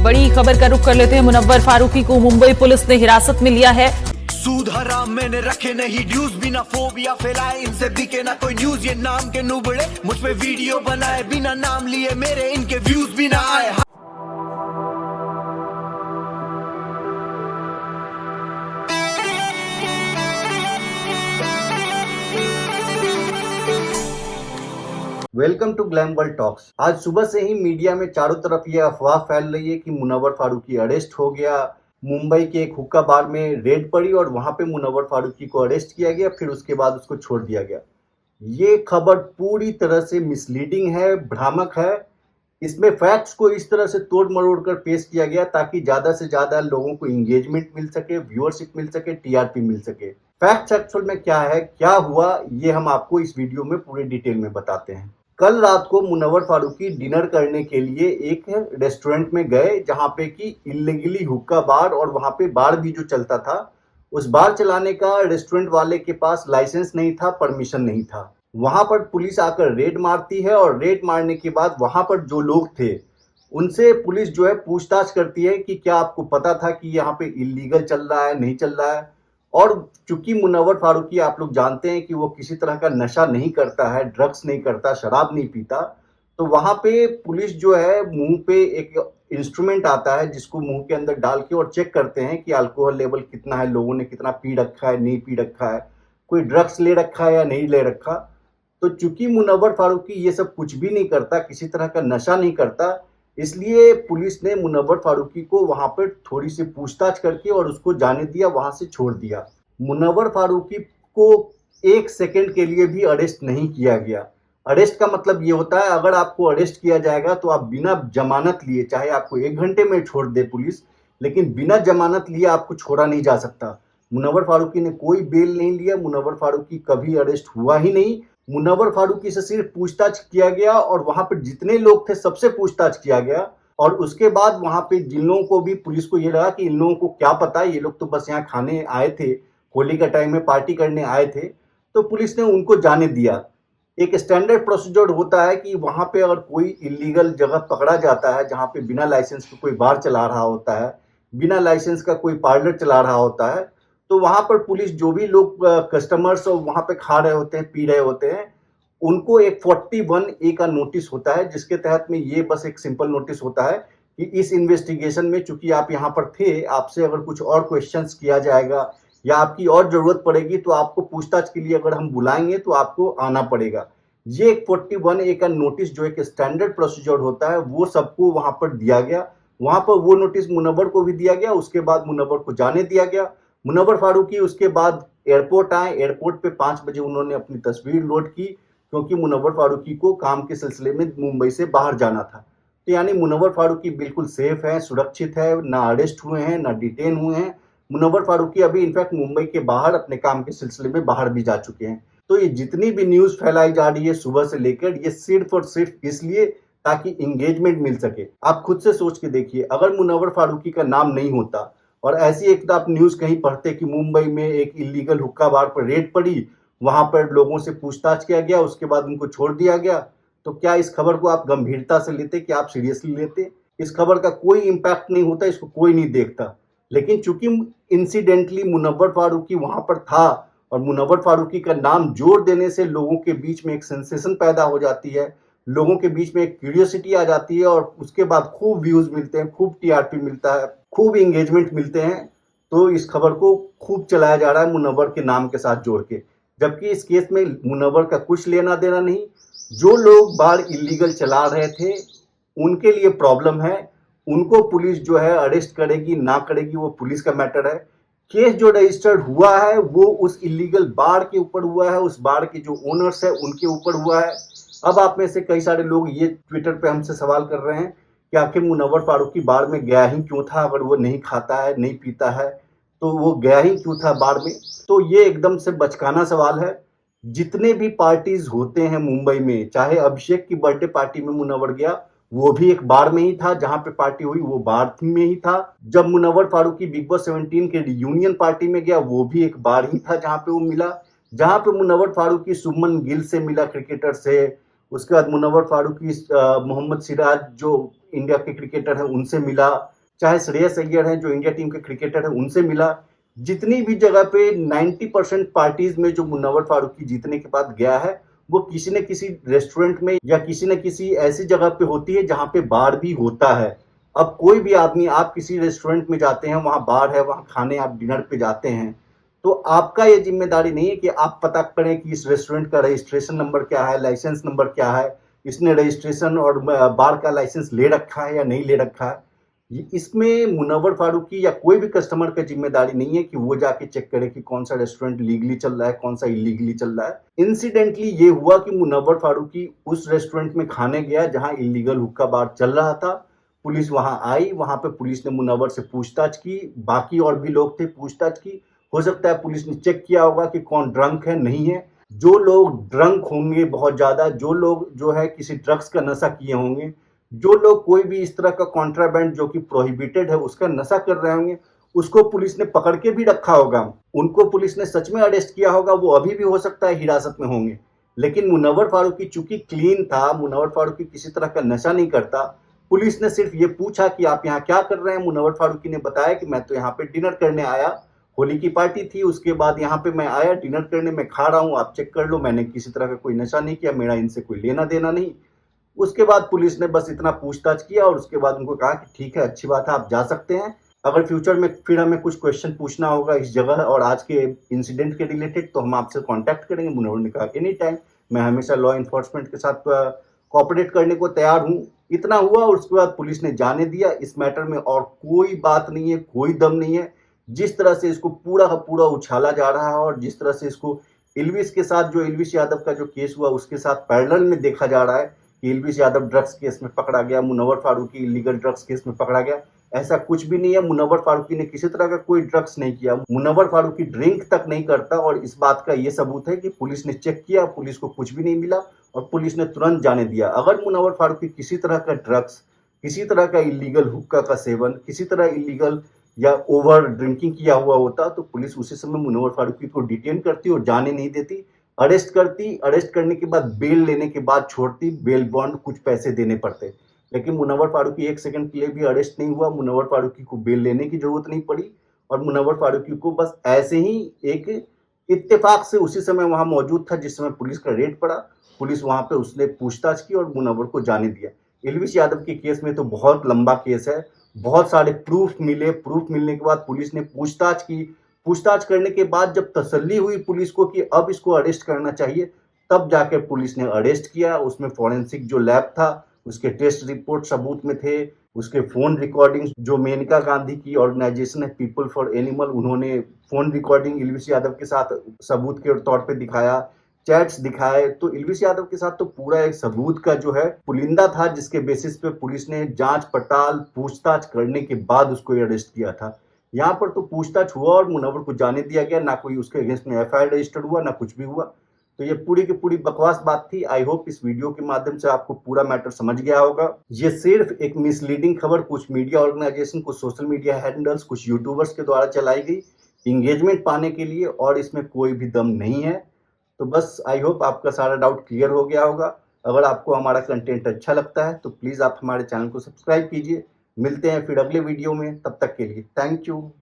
बड़ी खबर का रुख कर लेते हैं। मुनव्वर फारूकी को मुंबई पुलिस ने हिरासत में लिया है। सूद हराम मैंने रखे नहीं ड्यूज, बिना फोबिया फैलाए इनसे बिके ना कोई न्यूज। ये नाम के नुबड़े मुझ पे वीडियो बनाए, बिना नाम लिए मेरे इनके व्यूज भी ना आए। Welcome to glam world talks. आज सुबह से ही मीडिया में चारों तरफ ये अफवाह फैल रही है कि मुनव्वर फारूकी अरेस्ट हो गया। मुंबई के एक हुक्का बार में रेड पड़ी और वहां पे मुनव्वर फारूकी को अरेस्ट किया गया, फिर उसके बाद उसको छोड़ दिया गया। ये खबर पूरी तरह से मिसलीडिंग है, भ्रामक है। इसमें फैक्ट्स को इस तरह से तोड़ मरोड़ कर पेश किया गया ताकि ज्यादा से ज्यादा लोगों को इंगेजमेंट मिल सके, व्यूअरशिप मिल सके, टीआरपी मिल सके। फैक्ट्स एक्चुअल में क्या है, क्या हुआ, ये हम आपको इस वीडियो में पूरे डिटेल में बताते हैं। कल रात को मुनव्वर फारूकी डिनर करने के लिए एक रेस्टोरेंट में गए जहां पे कि इल्लीगली हुक्का बार और वहां पे बार भी जो चलता था, उस बार चलाने का रेस्टोरेंट वाले के पास लाइसेंस नहीं था, परमिशन नहीं था। वहां पर पुलिस आकर रेड मारती है और रेड मारने के बाद वहां पर जो लोग थे उनसे पुलिस जो है पूछताछ करती है कि क्या आपको पता था कि यहाँ पे इल्लीगल चल रहा है, नहीं चल रहा है। और चूंकि मुनव्वर फारूकी आप लोग जानते हैं कि वो किसी तरह का नशा नहीं करता है, ड्रग्स नहीं करता, शराब नहीं पीता, तो वहां पे पुलिस जो है मुंह पे एक इंस्ट्रूमेंट आता है जिसको मुंह के अंदर डाल के और चेक करते हैं कि अल्कोहल लेवल कितना है, लोगों ने कितना पी रखा है, नहीं पी रखा है, कोई ड्रग्स ले रखा है या नहीं ले रखा। तो चूंकि मुनव्वर फारूकी ये सब कुछ भी नहीं करता, किसी तरह का नशा नहीं करता, इसलिए पुलिस ने मुनव्वर फारूकी को वहां पर थोड़ी सी पूछताछ करके और उसको जाने दिया, वहां से छोड़ दिया। मुनव्वर फारूकी को एक सेकंड के लिए भी अरेस्ट नहीं किया गया। अरेस्ट का मतलब ये होता है, अगर आपको अरेस्ट किया जाएगा तो आप बिना जमानत लिए, चाहे आपको 1 घंटे में छोड़ दे पुलिस, लेकिन बिना जमानत लिए आपको छोड़ा नहीं जा सकता। मुनव्वर फारूकी ने कोई बेल नहीं लिया, मुनव्वर फारूकी कभी अरेस्ट हुआ ही नहीं। मुनव्वर फारूकी से सिर्फ पूछताछ किया गया और वहां पर जितने लोग थे सबसे पूछताछ किया गया। और उसके बाद वहां पे जिन लोगों को भी पुलिस को ये लगा कि इन लोगों को क्या पता, ये लोग तो बस यहाँ खाने आए थे, होली का टाइम में पार्टी करने आए थे, तो पुलिस ने उनको जाने दिया। एक स्टैंडर्ड प्रोसीजर होता है कि वहां पे अगर कोई इलीगल जगह पकड़ा जाता है जहां पे बिना लाइसेंस के कोई बार चला रहा होता है, बिना लाइसेंस का कोई पार्लर चला रहा होता है, तो वहां पर पुलिस जो भी लोग कस्टमर्स वहां पे खा रहे होते हैं, पी रहे होते हैं, उनको एक 41A का नोटिस होता है, जिसके तहत में ये बस एक सिंपल नोटिस होता है कि इस इन्वेस्टिगेशन में चूंकि आप यहाँ पर थे, आपसे अगर कुछ और क्वेश्चंस किया जाएगा या आपकी और जरूरत पड़ेगी तो आपको पूछताछ के लिए अगर हम बुलाएंगे तो आपको आना पड़ेगा। ये एक 41A का नोटिस जो एक स्टैंडर्ड प्रोसीजर होता है वो सबको वहां पर दिया गया। वहां पर वो नोटिस मुनव्वर को भी दिया गया, उसके बाद मुनव्वर को जाने दिया गया। मुनव्वर फारूकी उसके बाद एयरपोर्ट आए, एयरपोर्ट पे 5 बजे उन्होंने अपनी तस्वीर लोड की, क्योंकि मुनव्वर फारूकी को काम के सिलसिले में मुंबई से बाहर जाना था। तो यानी मुनव्वर फारूकी बिल्कुल सेफ है, सुरक्षित है, ना अरेस्ट हुए हैं, ना डिटेन हुए हैं। मुनव्वर फारूकी अभी इनफैक्ट मुंबई के बाहर अपने काम के सिलसिले में बाहर भी जा चुके हैं। तो ये जितनी भी न्यूज फैलाई जा रही है सुबह से लेकर, ये सिर्फ और सिर्फ इसलिए ताकि इंगेजमेंट मिल सके। आप खुद से सोच के देखिए, अगर मुनव्वर फारूकी का नाम नहीं होता और ऐसी एक आप न्यूज कहीं पढ़ते कि मुंबई में एक इलीगल हुक्का बार पर रेड पड़ी, वहां पर लोगों से पूछताछ किया गया, उसके बाद उनको छोड़ दिया गया, तो क्या इस खबर को आप गंभीरता से लेते, क्या आप सीरियसली लेते? इस खबर का कोई इंपैक्ट नहीं होता, इसको कोई नहीं देखता। लेकिन चूंकि इंसिडेंटली मुनव्वर फारूकी वहां पर था और मुनव्वर फारूकी का नाम जोड़ देने से लोगों के बीच में एक सेंसेशन पैदा हो जाती है, लोगों के बीच में एक क्यूरियोसिटी आ जाती है और उसके बाद खूब व्यूज मिलते हैं, खूब टीआरपी मिलता है, खूब इंगेजमेंट मिलते हैं, तो इस खबर को खूब चलाया जा रहा है मुनव्वर के नाम के साथ जोड़ के। जबकि इस केस में मुनव्वर का कुछ लेना देना नहीं। जो लोग बार इलीगल चला रहे थे उनके लिए प्रॉब्लम है, उनको पुलिस जो है अरेस्ट करेगी ना करेगी वो पुलिस का मैटर है। केस जो रजिस्टर्ड हुआ है वो उस इलीगल बार के ऊपर हुआ है, उस बार के जो ओनर्स है उनके ऊपर हुआ है। अब आप में से कई सारे लोग ये ट्विटर पे हमसे सवाल कर रहे हैं कि आखिर मुनव्वर फारूकी बार में गया ही क्यों था? अगर वो नहीं खाता है, नहीं पीता है, तो वो गया ही क्यों था बार में? तो ये एकदम से बचकाना सवाल है। जितने भी पार्टीज होते हैं मुंबई में, चाहे अभिषेक की बर्थडे पार्टी में मुनव्वर गया, वो भी एक बार में ही था, जहां पे पार्टी हुई वो बार में ही था। जब मुनव्वर फारूकी बिग बॉस 17 के रियूनियन पार्टी में गया, वो भी एक बार ही था जहां पे वो मिला। जहां पे मुनव्वर फारूकी सुमन गिल से मिला, क्रिकेटर से, उसके बाद मुनव्वर फारूकी, मोहम्मद सिराज जो इंडिया के क्रिकेटर हैं उनसे मिला, चाहे श्रेयस अय्यर हैं जो इंडिया टीम के क्रिकेटर हैं उनसे मिला। जितनी भी जगह पे 90% पार्टीज में जो मुनव्वर फारूकी जीतने के बाद गया है वो किसी न किसी रेस्टोरेंट में या किसी न किसी ऐसी जगह पे होती है जहाँ पे बार भी होता है। अब कोई भी आदमी, आप किसी रेस्टोरेंट में जाते हैं, वहाँ बार है, वहाँ खाने आप डिनर पे जाते हैं, तो आपका ये जिम्मेदारी नहीं है कि आप पता करें कि इस रेस्टोरेंट का रजिस्ट्रेशन नंबर क्या है, लाइसेंस नंबर क्या है, इसने रजिस्ट्रेशन और बार का लाइसेंस ले रखा है या नहीं ले रखा है। इसमें मुनव्वर फारूकी या कोई भी कस्टमर का जिम्मेदारी नहीं है कि वो जाके चेक करे कि कौन सा रेस्टोरेंट लीगली चल रहा है, कौन सा इलीगली चल रहा है। इंसिडेंटली ये हुआ कि मुनव्वर फारूकी उस रेस्टोरेंट में खाने गया जहां इलीगल हुक्का बार चल रहा था। पुलिस वहां आई, वहां पे पुलिस ने मुनव्वर से पूछताछ की, बाकी और भी लोग थे, पूछताछ की। हो सकता है पुलिस ने चेक किया होगा कि कौन ड्रंक है, नहीं है। जो लोग ड्रंक होंगे बहुत ज्यादा, जो लोग जो है किसी ड्रग्स का नशा किए होंगे, जो लोग कोई भी इस तरह का कॉन्ट्राबैंड जो कि प्रोहिबिटेड है उसका नशा कर रहे होंगे, उसको पुलिस ने पकड़ के भी रखा होगा, उनको पुलिस ने सच में अरेस्ट किया होगा, वो अभी भी हो सकता है हिरासत में होंगे। लेकिन मुनव्वर फारूकी चूंकि क्लीन था, मुनव्वर फारूकी किसी तरह का नशा नहीं करता, पुलिस ने सिर्फ ये पूछा कि आप यहाँ क्या कर रहे हैं। मुनव्वर फारूकी ने बताया कि मैं तो यहाँ पे डिनर करने आया, होली की पार्टी थी, उसके बाद यहाँ पे मैं आया डिनर करने, मैं खा रहा हूँ, आप चेक कर लो, मैंने किसी तरह का कोई नशा नहीं किया, मेरा इनसे कोई लेना देना नहीं। उसके बाद पुलिस ने बस इतना पूछताछ किया और उसके बाद उनको कहा कि ठीक है, अच्छी बात है, आप जा सकते हैं। अगर फ्यूचर में फिर हमें कुछ क्वेश्चन पूछना होगा इस जगह और आज के इंसिडेंट के रिलेटेड तो हम आपसे कांटेक्ट करेंगे। मुनव्वर ने कहा एनी टाइम, मैं हमेशा लॉ इन्फोर्समेंट के साथ कोऑपरेट करने को तैयार हूँ। इतना हुआ और उसके बाद पुलिस ने जाने दिया। इस मैटर में और कोई बात नहीं है, कोई दम नहीं है। जिस तरह से इसको पूरा का पूरा उछाला जा रहा है और जिस तरह से इसको इल्विस के साथ, जो इल्विस यादव का जो केस हुआ उसके साथ पैरेलल में देखा जा रहा है कि इल्विस यादव ड्रग्स केस में पकड़ा गया, Munawar Faruqui illegal drugs case में पकड़ा गया, ऐसा कुछ भी नहीं है। मुनव्वर फारूकी ने किसी तरह का कोई ड्रग्स नहीं किया, मुनव्वर फारूकी ड्रिंक तक नहीं करता और इस बात का ये सबूत है कि पुलिस ने चेक किया, पुलिस को कुछ भी नहीं मिला और पुलिस ने तुरंत जाने दिया। अगर मुनव्वर फारूकी किसी तरह का ड्रग्स, किसी तरह का इलीगल हुक्का का सेवन, किसी तरह इलीगल या ओवर ड्रिंकिंग किया हुआ होता तो पुलिस उसी समय मुनव्वर फारूकी को डिटेन करती और जाने नहीं देती, अरेस्ट करती। अरेस्ट करने के बाद बेल लेने के बाद छोड़ती, बेल बॉन्ड कुछ पैसे देने पड़ते। लेकिन मुनव्वर फारूकी एक सेकंड के लिए भी अरेस्ट नहीं हुआ, मुनव्वर फारूकी को बेल लेने की जरूरत नहीं पड़ी और मुनव्वर फारूकी को बस ऐसे ही एक इत्तेफाक से उसी समय वहां मौजूद था जिस समय पुलिस का रेड पड़ा, पुलिस वहां पे उसने पूछताछ की और मुनव्वर को जाने दिया। इल्विस यादव के केस में तो बहुत लंबा केस है, बहुत सारे प्रूफ मिले, प्रूफ मिलने के बाद पुलिस ने पूछताछ की, पूछताछ करने के बाद जब तसल्ली हुई पुलिस को कि अब इसको अरेस्ट करना चाहिए, तब जाकर पुलिस ने अरेस्ट किया। उसमें फॉरेंसिक जो लैब था उसके टेस्ट रिपोर्ट सबूत में थे, उसके फोन रिकॉर्डिंग्स, जो मेनका गांधी की ऑर्गेनाइजेशन है पीपल फॉर एनिमल, उन्होंने फोन रिकॉर्डिंग इल्विस यादव के साथ सबूत के तौर पे दिखाया, चैट्स दिखाए। तो इल्विस यादव के साथ तो पूरा एक सबूत का जो है पुलिंदा था जिसके बेसिस पे पुलिस ने जांच पड़ताल पूछताछ करने के बाद उसको अरेस्ट किया था। यहाँ पर तो पूछताछ हुआ और मुनव्वर को जाने दिया गया, ना कोई उसके अगेंस्ट में एफआईआर रजिस्टर हुआ, ना कुछ भी हुआ। तो ये पूरी की पूरी बकवास बात थी। आई होप इस वीडियो के माध्यम से आपको पूरा मैटर समझ गया होगा। ये सिर्फ एक मिसलीडिंग खबर कुछ मीडिया ऑर्गेनाइजेशन, कुछ सोशल मीडिया हैंडल्स, कुछ यूट्यूबर्स के द्वारा चलाई गई इंगेजमेंट पाने के लिए और इसमें कोई भी दम नहीं है। तो बस आई होप आपका सारा डाउट क्लियर हो गया होगा। अगर आपको हमारा कंटेंट अच्छा लगता है तो प्लीज़ आप हमारे चैनल को सब्सक्राइब कीजिए। मिलते हैं फिर अगले वीडियो में, तब तक के लिए थैंक यू।